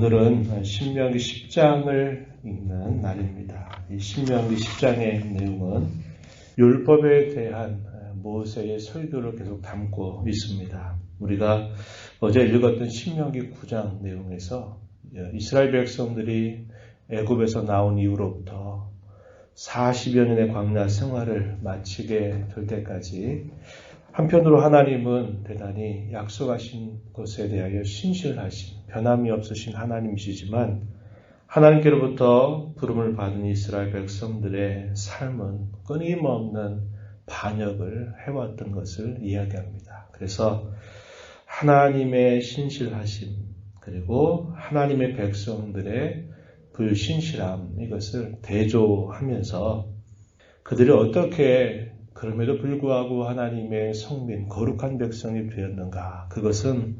오늘은 신명기 10장을 읽는 날입니다. 이 신명기 10장의 내용은 율법에 대한 모세의 설교를 계속 담고 있습니다. 우리가 어제 읽었던 신명기 9장 내용에서 이스라엘 백성들이 애굽에서 나온 이후로부터 40여 년의 광야 생활을 마치게 될 때까지 한편으로 하나님은 대단히 약속하신 것에 대하여 신실하신 변함이 없으신 하나님이시지만 하나님께로부터 부름을 받은 이스라엘 백성들의 삶은 끊임없는 반역을 해왔던 것을 이야기합니다. 그래서 하나님의 신실하심 그리고 하나님의 백성들의 불신실함 이것을 대조하면서 그들이 어떻게 그럼에도 불구하고 하나님의 성민, 거룩한 백성이 되었는가? 그것은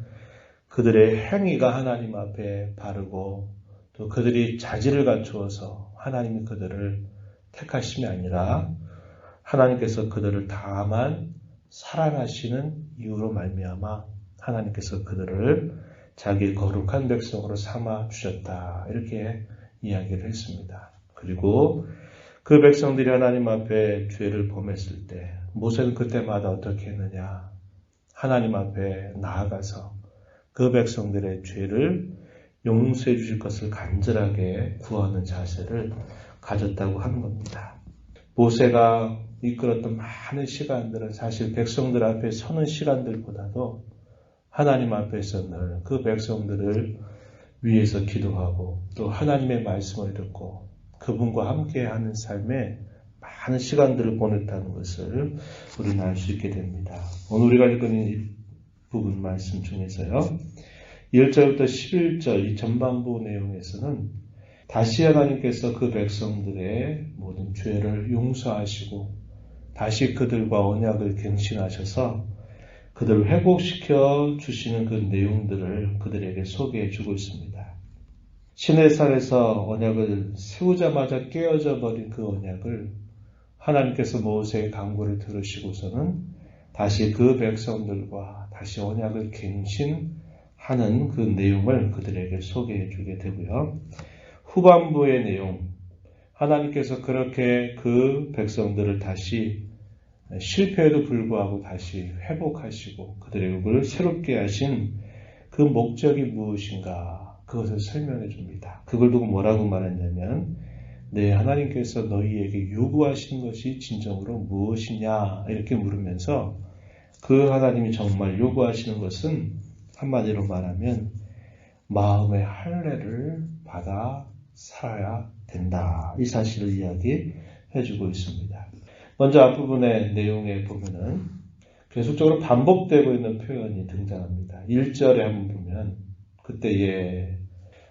그들의 행위가 하나님 앞에 바르고 또 그들이 자질을 갖추어서 하나님이 그들을 택하심이 아니라 하나님께서 그들을 다만 사랑하시는 이유로 말미암아 하나님께서 그들을 자기 거룩한 백성으로 삼아 주셨다. 이렇게 이야기를 했습니다. 그리고 그 백성들이 하나님 앞에 죄를 범했을 때 모세는 그때마다 어떻게 했느냐? 하나님 앞에 나아가서 그 백성들의 죄를 용서해 주실 것을 간절하게 구하는 자세를 가졌다고 하는 겁니다. 모세가 이끌었던 많은 시간들은 사실 백성들 앞에 서는 시간들보다도 하나님 앞에서 늘 그 백성들을 위해서 기도하고 또 하나님의 말씀을 듣고 그분과 함께하는 삶에 많은 시간들을 보냈다는 것을 우리는 알 수 있게 됩니다. 오늘 우리가 읽은 이 부분 말씀 중에서요. 1절부터 11절 이 전반부 내용에서는 다시 하나님께서 그 백성들의 모든 죄를 용서하시고 다시 그들과 언약을 갱신하셔서 그들을 회복시켜 주시는 그 내용들을 그들에게 소개해 주고 있습니다. 시내산에서 언약을 세우자마자 깨어져 버린 그 언약을 하나님께서 모세의 간구를 들으시고서는 다시 그 백성들과 다시 언약을 갱신하는 그 내용을 그들에게 소개해 주게 되고요. 후반부의 내용, 하나님께서 그렇게 그 백성들을 다시 실패에도 불구하고 다시 회복하시고 그들의 욕을 새롭게 하신 그 목적이 무엇인가? 그것을 설명해 줍니다. 그걸 두고 뭐라고 말했냐면 네, 하나님께서 너희에게 요구하신 것이 진정으로 무엇이냐 이렇게 물으면서 그 하나님이 정말 요구하시는 것은 한마디로 말하면 마음의 할례를 받아 살아야 된다. 이 사실을 이야기해 주고 있습니다. 먼저 앞부분의 내용에 보면은 계속적으로 반복되고 있는 표현이 등장합니다. 1절에 한번 보면 그때에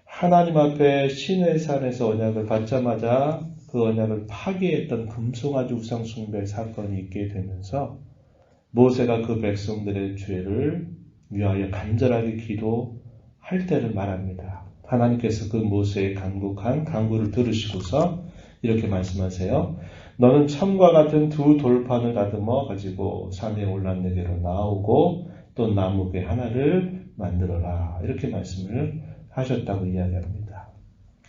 하나님 앞에 시내산에서 언약을 받자마자 그 언약을 파기했던 금송아지 우상 숭배 사건이 있게 되면서 모세가 그 백성들의 죄를 위하여 간절하게 기도할 때를 말합니다. 하나님께서 그 모세의 간곡한 간구를 들으시고서 이렇게 말씀하세요. 너는 참과 같은 두 돌판을 다듬어 가지고 산에 올라 내게로 나오고 또 나무개 하나를 만들어라. 이렇게 말씀을 하셨다고 이야기합니다.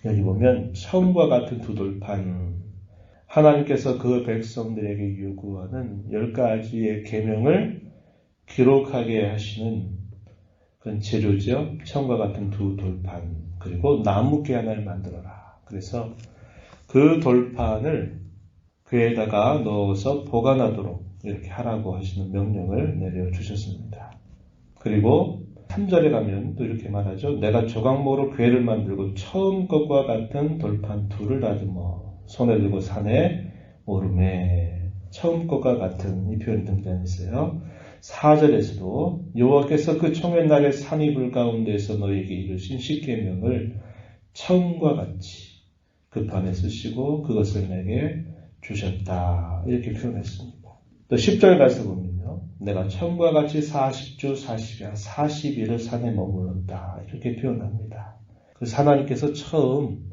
여기 보면 처음과 같은 두 돌판, 하나님께서 그 백성들에게 요구하는 10가지의 계명을 기록하게 하시는 그런 재료죠. 처음과 같은 두 돌판, 그리고 나무개 하나를 만들어라. 그래서 그 돌판을 궤에다가 넣어서 보관하도록 이렇게 하라고 하시는 명령을 내려주셨습니다. 그리고 3절에 가면 또 이렇게 말하죠. 내가 조각목으로 궤를 만들고 처음 것과 같은 돌판 둘을 다듬어 손에 들고 산에 오르매 처음 것과 같은 이 표현이 등장했어요. 4절에서도 여호와께서 그 총회 날에 산 이불 가운데에서 너희에게 이르신 십계명을 처음과 같이 그 판에 쓰시고 그것을 내게 주셨다. 이렇게 표현했습니다. 또 10절 가서 보면요. 내가 처음과 같이 40주 40일을 산에 머물렀다. 이렇게 표현합니다. 그래서 하나님께서 처음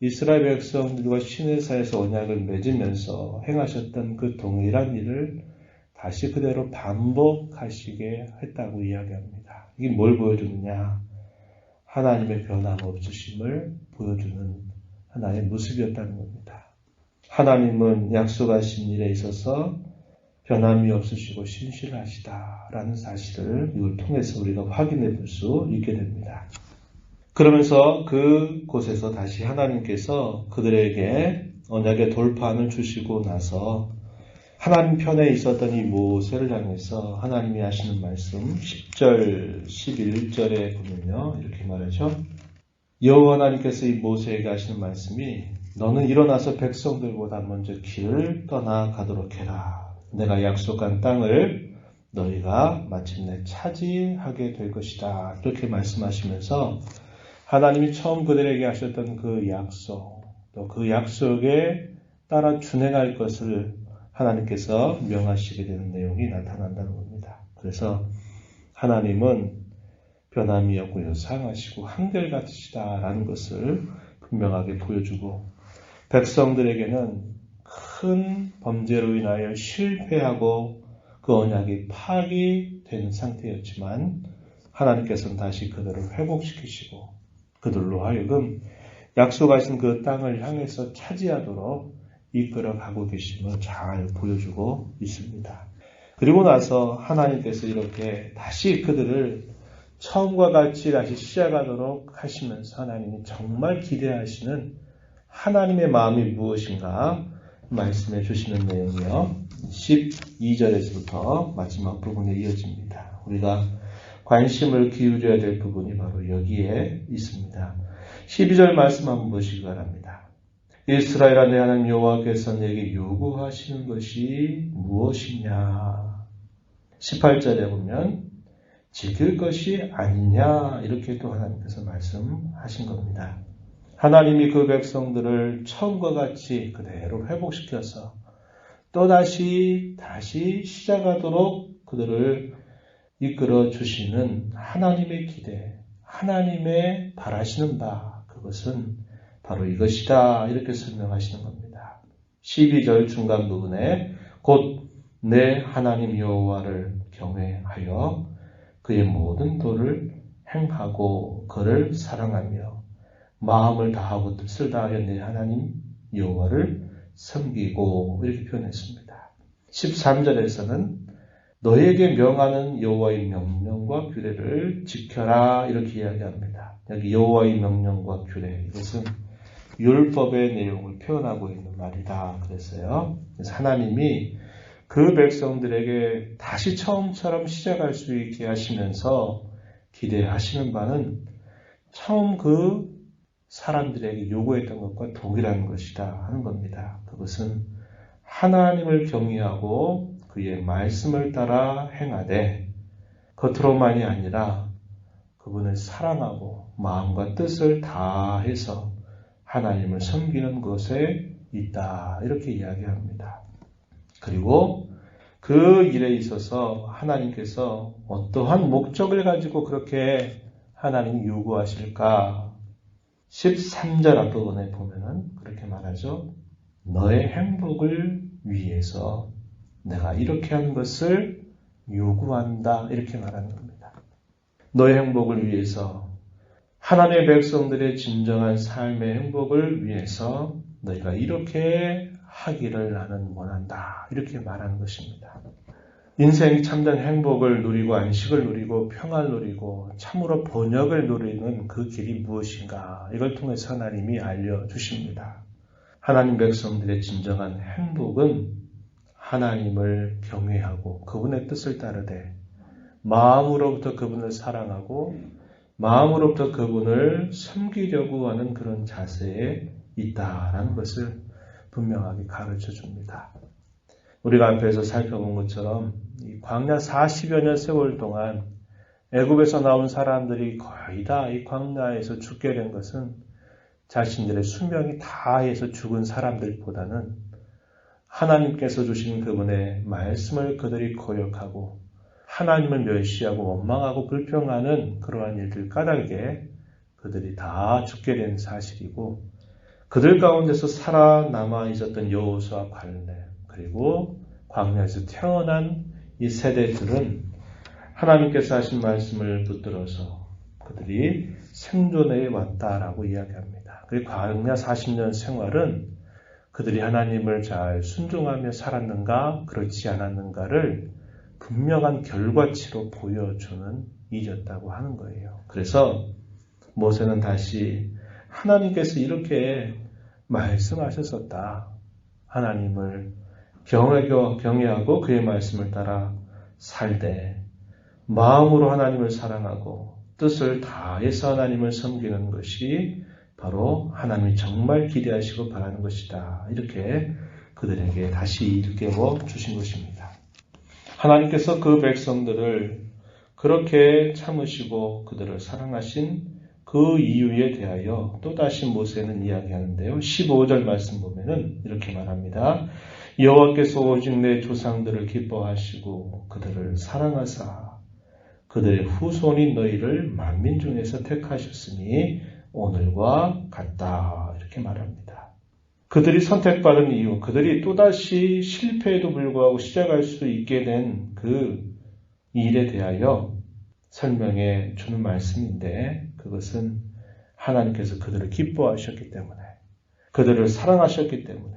이스라엘 백성들과 시내산에서 언약을 맺으면서 행하셨던 그 동일한 일을 다시 그대로 반복하시게 했다고 이야기합니다. 이게 뭘 보여주느냐? 하나님의 변함없으심을 보여주는 하나의 모습이었다는 겁니다. 하나님은 약속하신 일에 있어서 변함이 없으시고 신실하시다라는 사실을 이걸 통해서 우리가 확인해 볼 수 있게 됩니다. 그러면서 그곳에서 다시 하나님께서 그들에게 언약의 돌판을 주시고 나서 하나님 편에 있었던 이 모세를 향해서 하나님이 하시는 말씀 10절, 11절에 보면요. 이렇게 말하죠. 여호와 하나님께서 이 모세에게 하시는 말씀이 너는 일어나서 백성들보다 먼저 길을 떠나가도록 해라. 내가 약속한 땅을 너희가 마침내 차지하게 될 것이다. 이렇게 말씀하시면서 하나님이 처음 그들에게 하셨던 그 약속, 또 그 약속에 따라 준행할 것을 하나님께서 명하시게 되는 내용이 나타난다는 겁니다. 그래서 하나님은 변함이 없고 유상하시고 한결같으시다라는 것을 분명하게 보여주고 백성들에게는 큰 범죄로 인하여 실패하고 그 언약이 파기되는 상태였지만 하나님께서는 다시 그들을 회복시키시고 그들로 하여금 약속하신 그 땅을 향해서 차지하도록 이끌어가고 계심을 잘 보여주고 있습니다. 그리고 나서 하나님께서 이렇게 다시 그들을 처음과 같이 다시 시작하도록 하시면서 하나님이 정말 기대하시는 하나님의 마음이 무엇인가 말씀해 주시는 내용이요. 12절에서부터 마지막 부분에 이어집니다. 우리가 관심을 기울여야 될 부분이 바로 여기에 있습니다. 12절 말씀 한번 보시기 바랍니다. 이스라엘아 내 하나님 여호와께서 내게 요구하시는 것이 무엇이냐. 18절에 보면 지킬 것이 아니냐 이렇게 또 하나님께서 말씀하신 겁니다. 하나님이 그 백성들을 처음과 같이 그대로 회복시켜서 또다시 시작하도록 그들을 이끌어 주시는 하나님의 기대, 하나님의 바라시는 바 그것은 바로 이것이다 이렇게 설명하시는 겁니다. 12절 중간 부분에 곧 내 하나님 여호와를 경외하여 그의 모든 도를 행하고 그를 사랑하며 마음을 다하고 뜻을 다하여 내 하나님 여호와를 섬기고 이렇게 표현했습니다. 13절에서는 너에게 명하는 여호와의 명령과 규례를 지켜라 이렇게 이야기합니다. 여기 여호와의 명령과 규례 이것은 율법의 내용을 표현하고 있는 말이다 그랬어요. 그래서 하나님이 그 백성들에게 다시 처음처럼 시작할 수 있게 하시면서 기대하시는 바는 처음 그 사람들에게 요구했던 것과 동일한 것이다 하는 겁니다. 그것은 하나님을 경외하고 그의 말씀을 따라 행하되 겉으로만이 아니라 그분을 사랑하고 마음과 뜻을 다해서 하나님을 섬기는 것에 있다 이렇게 이야기합니다. 그리고 그 일에 있어서 하나님께서 어떠한 목적을 가지고 그렇게 하나님이 요구하실까? 13절 앞부분에 보면은 그렇게 말하죠. 너의 행복을 위해서 내가 이렇게 하는 것을 요구한다 이렇게 말하는 겁니다. 너의 행복을 위해서 하나님의 백성들의 진정한 삶의 행복을 위해서 너희가 이렇게 하기를 나는 원한다 이렇게 말하는 것입니다. 인생이 참된 행복을 누리고 안식을 누리고 평안을 누리고 참으로 번영을 누리는 그 길이 무엇인가 이걸 통해서 하나님이 알려주십니다. 하나님 백성들의 진정한 행복은 하나님을 경외하고 그분의 뜻을 따르되 마음으로부터 그분을 사랑하고 마음으로부터 그분을 섬기려고 하는 그런 자세에 있다라는 것을 분명하게 가르쳐 줍니다. 우리가 앞에서 살펴본 것처럼 이 광야 40여 년 세월 동안 애굽에서 나온 사람들이 거의 다 이 광야에서 죽게 된 것은 자신들의 수명이 다해서 죽은 사람들보다는 하나님께서 주신 그분의 말씀을 그들이 거역하고 하나님을 멸시하고 원망하고 불평하는 그러한 일들 까닭에 그들이 다 죽게 된 사실이고 그들 가운데서 살아남아 있었던 여호수아 갈렙 그리고 광야에서 태어난 이 세대들은 하나님께서 하신 말씀을 붙들어서 그들이 생존해 왔다라고 이야기합니다. 그 광야 40년 생활은 그들이 하나님을 잘 순종하며 살았는가 그렇지 않았는가를 분명한 결과치로 보여주는 일이었다고 하는 거예요. 그래서 모세는 다시 하나님께서 이렇게 말씀하셨었다. 하나님을 경외하고 그의 말씀을 따라 살되 마음으로 하나님을 사랑하고 뜻을 다해서 하나님을 섬기는 것이 바로 하나님이 정말 기대하시고 바라는 것이다. 이렇게 그들에게 다시 일깨워 주신 것입니다. 하나님께서 그 백성들을 그렇게 참으시고 그들을 사랑하신 그 이유에 대하여 또다시 모세는 이야기하는데요. 15절 말씀 보면은 이렇게 말합니다. 여호와께서 오직 내 조상들을 기뻐하시고 그들을 사랑하사 그들의 후손인 너희를 만민 중에서 택하셨으니 오늘과 같다. 이렇게 말합니다. 그들이 선택받은 이유, 그들이 또다시 실패에도 불구하고 시작할 수 있게 된 그 일에 대하여 설명해 주는 말씀인데 그것은 하나님께서 그들을 기뻐하셨기 때문에 그들을 사랑하셨기 때문에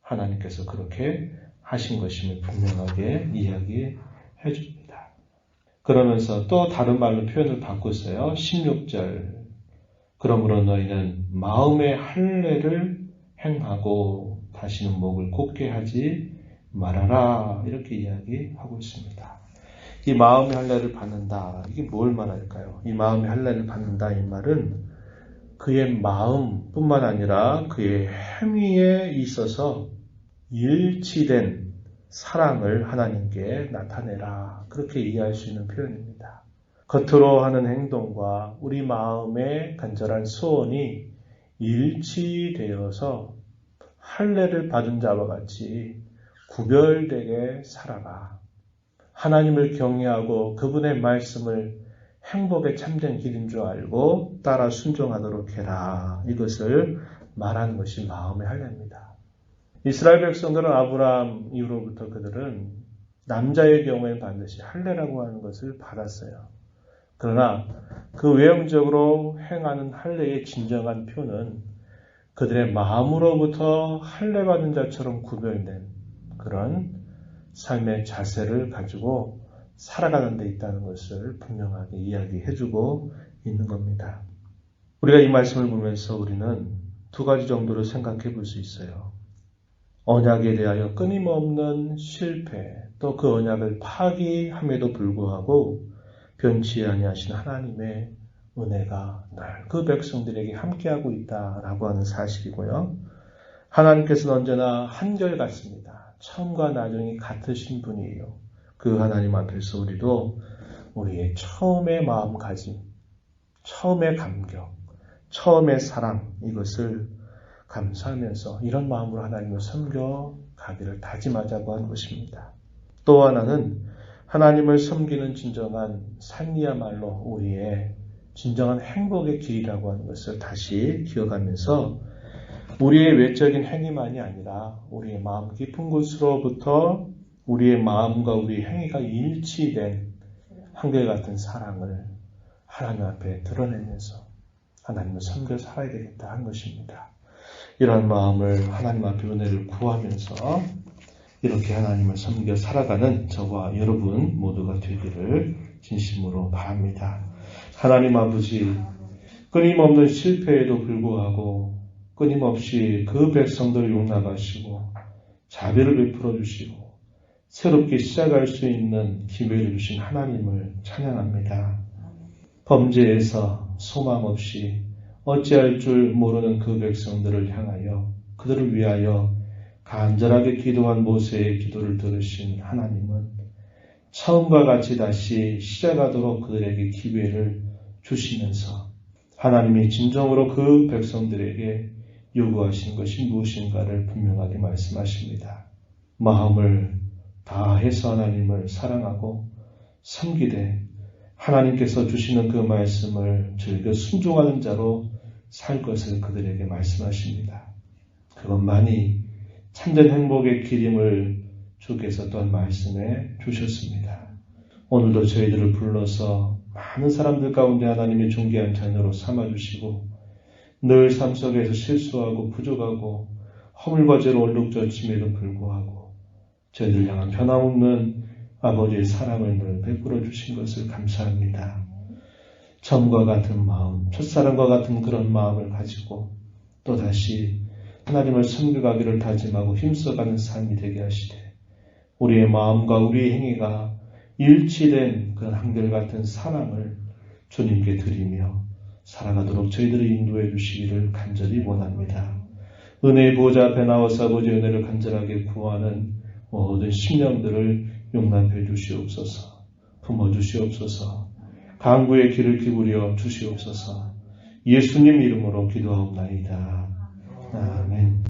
하나님께서 그렇게 하신 것임을 분명하게 이야기해 줍니다. 그러면서 또 다른 말로 표현을 바꿨어요. 16절 그러므로 너희는 마음의 할례를 행하고 다시는 목을 곧게 하지 말아라 이렇게 이야기하고 있습니다. 이 마음의 할례를 받는다. 이게 뭘 말할까요? 이 마음의 할례를 받는다 이 말은 그의 마음뿐만 아니라 그의 행위에 있어서 일치된 사랑을 하나님께 나타내라. 그렇게 이해할 수 있는 표현입니다. 겉으로 하는 행동과 우리 마음의 간절한 소원이 일치되어서 할례를 받은 자와 같이 구별되게 살아가. 하나님을 경외하고 그분의 말씀을 행복의 참된 길인 줄 알고 따라 순종하도록 해라. 이것을 말하는 것이 마음의 할례입니다. 이스라엘 백성들은 아브라함 이후로부터 그들은 남자의 경우에 반드시 할례라고 하는 것을 받았어요. 그러나 그 외형적으로 행하는 할례의 진정한 표는 그들의 마음으로부터 할례받은 자처럼 구별된 그런 삶의 자세를 가지고 살아가는 데 있다는 것을 분명하게 이야기해주고 있는 겁니다. 우리가 이 말씀을 보면서 우리는 두 가지 정도로 생각해 볼 수 있어요. 언약에 대하여 끊임없는 실패, 또 그 언약을 파기함에도 불구하고 변치 아니하신 하나님의 은혜가 늘 그 백성들에게 함께하고 있다라고 하는 사실이고요. 하나님께서는 언제나 한결같습니다. 처음과 나중이 같으신 분이에요. 그 하나님 앞에서 우리도 우리의 처음의 마음가짐, 처음의 감격, 처음의 사랑 이것을 감사하면서 이런 마음으로 하나님을 섬겨가기를 다짐하자고 하는 것입니다. 또 하나는 하나님을 섬기는 진정한 삶이야말로 우리의 진정한 행복의 길이라고 하는 것을 다시 기억하면서 우리의 외적인 행위만이 아니라 우리의 마음 깊은 곳으로부터 우리의 마음과 우리의 행위가 일치된 한결같은 사랑을 하나님 앞에 드러내면서 하나님을 섬겨 살아야 되겠다 한 것입니다. 이런 마음을 하나님 앞에 은혜를 구하면서 이렇게 하나님을 섬겨 살아가는 저와 여러분 모두가 되기를 진심으로 바랍니다. 하나님 아버지, 끊임없는 실패에도 불구하고 끊임없이 그 백성들을 용납하시고 자비를 베풀어 주시고 새롭게 시작할 수 있는 기회를 주신 하나님을 찬양합니다. 범죄에서 소망 없이 어찌할 줄 모르는 그 백성들을 향하여 그들을 위하여 간절하게 기도한 모세의 기도를 들으신 하나님은 처음과 같이 다시 시작하도록 그들에게 기회를 주시면서 하나님이 진정으로 그 백성들에게 요구하신 것이 무엇인가를 분명하게 말씀하십니다. 마음을 다해서 하나님을 사랑하고 섬기되 하나님께서 주시는 그 말씀을 즐겨 순종하는 자로 살 것을 그들에게 말씀하십니다. 그것만이 참된 행복의 길임을 주께서 또한 말씀해 주셨습니다. 오늘도 저희들을 불러서 많은 사람들 가운데 하나님의 존귀한 자녀로 삼아주시고 늘 삶 속에서 실수하고 부족하고 허물과 죄로 얼룩졌음에도 불구하고 저희들 향한 변함없는 아버지의 사랑을 늘 베풀어 주신 것을 감사합니다. 처음과 같은 마음, 첫사랑과 같은 그런 마음을 가지고 또다시 하나님을 섬겨가기를 다짐하고 힘써가는 삶이 되게 하시되 우리의 마음과 우리의 행위가 일치된 그런 한결같은 사랑을 주님께 드리며 살아가도록 저희들을 인도해 주시기를 간절히 원합니다. 은혜의 보좌 앞에 나와서 아버지의 은혜를 간절하게 구하는 모든 심령들을 용납해 주시옵소서. 품어주시옵소서. 강구의 길을 기울여 주시옵소서. 예수님 이름으로 기도하옵나이다. 아멘.